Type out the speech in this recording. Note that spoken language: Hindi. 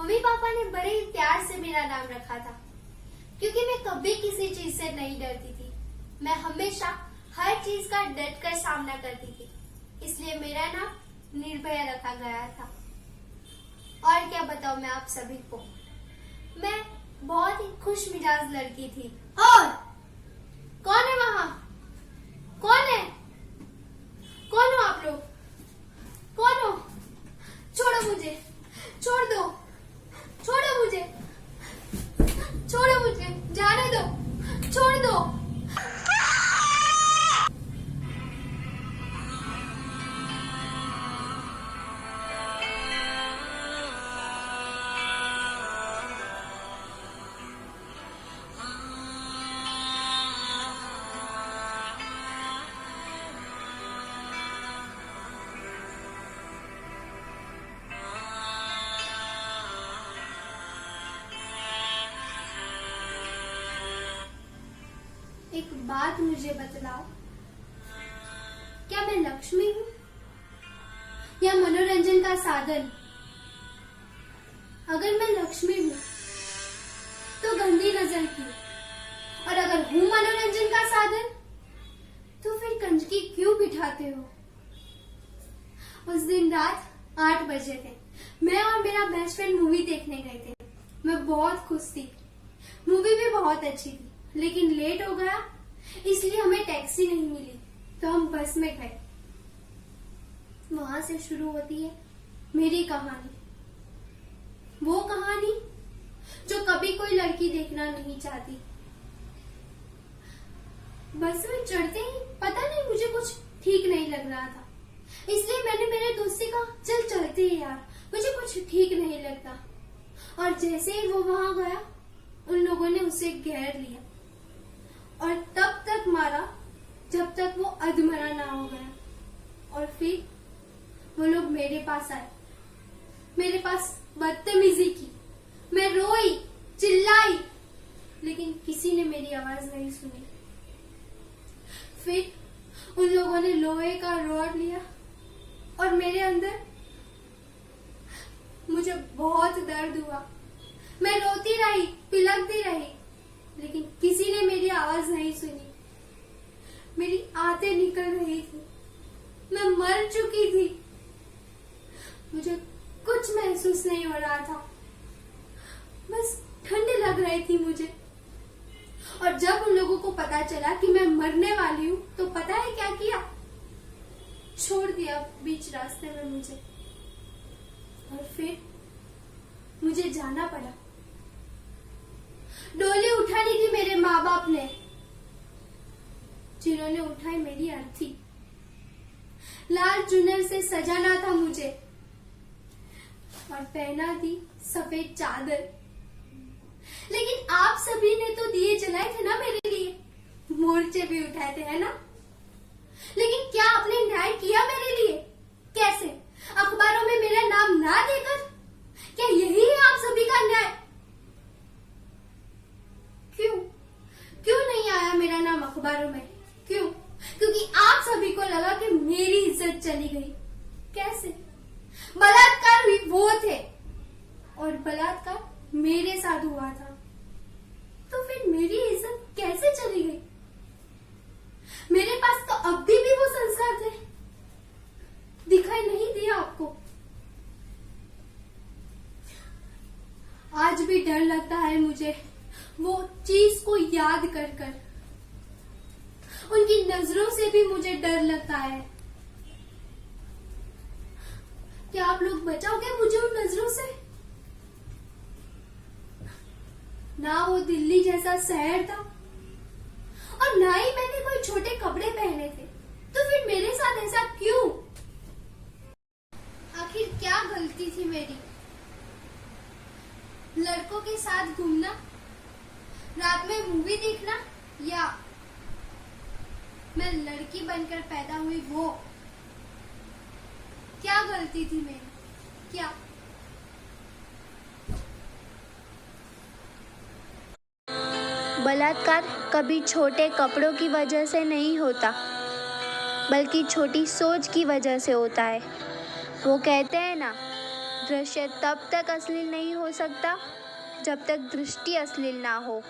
मम्मी पापा ने बड़े ही प्यार से मेरा नाम रखा था, क्योंकि मैं कभी किसी चीज से नहीं डरती थी। मैं हमेशा हर चीज का डट कर सामना करती थी, इसलिए मेरा नाम निर्भया रखा गया था। और क्या बताऊं मैं आप सभी को, मैं बहुत ही खुश मिजाज लड़की थी। और कौन है वहां? कौन है? कौन हो आप लोग? कौन हो? छोड़ो मुझे, छोड़ दो, छोड़ो मुझे, छोड़ो मुझे, जाने दो, छोड़ दो। एक बात मुझे बतलाओ, क्या मैं लक्ष्मी हूँ या मनोरंजन का साधन? अगर मैं लक्ष्मी हूँ तो गंदी नजर की, और अगर हूँ मनोरंजन का साधन तो फिर कंजकी क्यों बिठाते हो? उस दिन रात 8 बजे थे। मैं और मेरा बेस्ट फ्रेंड मूवी देखने गए थे। मैं बहुत खुश थी, मूवी भी बहुत अच्छी थी, लेकिन लेट हो गया इसलिए हमें टैक्सी नहीं मिली, तो हम बस में गए। वहां से शुरू होती है मेरी कहानी, वो कहानी जो कभी कोई लड़की देखना नहीं चाहती। बस में चढ़ते ही पता नहीं मुझे कुछ ठीक नहीं लग रहा था, इसलिए मैंने मेरे दोस्त से कहा चल चलते हैं यार, मुझे कुछ ठीक नहीं लगता। और जैसे ही वो वहां गया उन लोगों ने उसे घेर लिया और तब तक मारा जब तक वो अधमरा ना हो गया। और फिर वो लोग मेरे पास आए, मेरे पास बदतमीजी की। मैं रोई, चिल्लाई, लेकिन किसी ने मेरी आवाज नहीं सुनी। फिर उन लोगों ने लोहे का रॉड लिया और मेरे अंदर, मुझे बहुत दर्द हुआ। मैं रोती रही, पिलकती रही, लेकिन किसी ने मेरी आवाज नहीं सुनी। मेरी आंतें निकल रही थी, मैं मर चुकी थी। मुझे कुछ महसूस नहीं हो रहा था, बस ठंड लग रही थी मुझे। और जब उन लोगों को पता चला कि मैं मरने वाली हूँ, तो पता है क्या किया? छोड़ दिया बीच रास्ते में मुझे, और फिर मुझे जाना पड़ा। डोली उठानी थी मेरे माँ बाप ने, जिन्होंने उठाई मेरी अर्थी। लाल चुनर से सजाना था मुझे और पहना थी सफेद चादर। लेकिन आप सभी ने तो दिए जलाए थे ना मेरे लिए, मोर्चे भी उठाए थे, है ना? लेकिन क्या आपने न्याय किया मेरे लिए? कैसे? अखबारों में मेरा नाम ना देकर? क्या यही है आप सभी का न्याय? क्यों नहीं आया मेरा नाम अखबारों में? क्यों? क्योंकि आप सभी को लगा कि मेरी इज्जत चली गई। कैसे? बलात्कार भी वो थे, और बलात्कार मेरे साथ हुआ था, तो फिर मेरी इज्जत कैसे चली गई? मेरे पास तो अब भी वो संस्कार थे, दिखाई नहीं दिया आपको? आज भी डर लगता है मुझे वो चीज को याद कर कर। उनकी नजरों से भी मुझे डर लगता है। क्या आप लोग बचाओगे मुझे उन नजरों से? ना वो दिल्ली जैसा शहर था, और ना ही मैंने कोई छोटे कपड़े पहने थे, तो फिर मेरे साथ ऐसा क्यों? आखिर क्या गलती थी मेरी? लड़कों के साथ घूमना, रात में मूवी देखना, या मैं लड़की बनकर पैदा हुई वो? क्या गलती थी मेरी? क्या? बलात्कार कभी छोटे कपड़ों की वजह से नहीं होता, बल्कि छोटी सोच की वजह से होता है। वो कहते हैं ना, दृश्य तब तक अश्लील नहीं हो सकता जब तक दृष्टि अश्लील ना हो।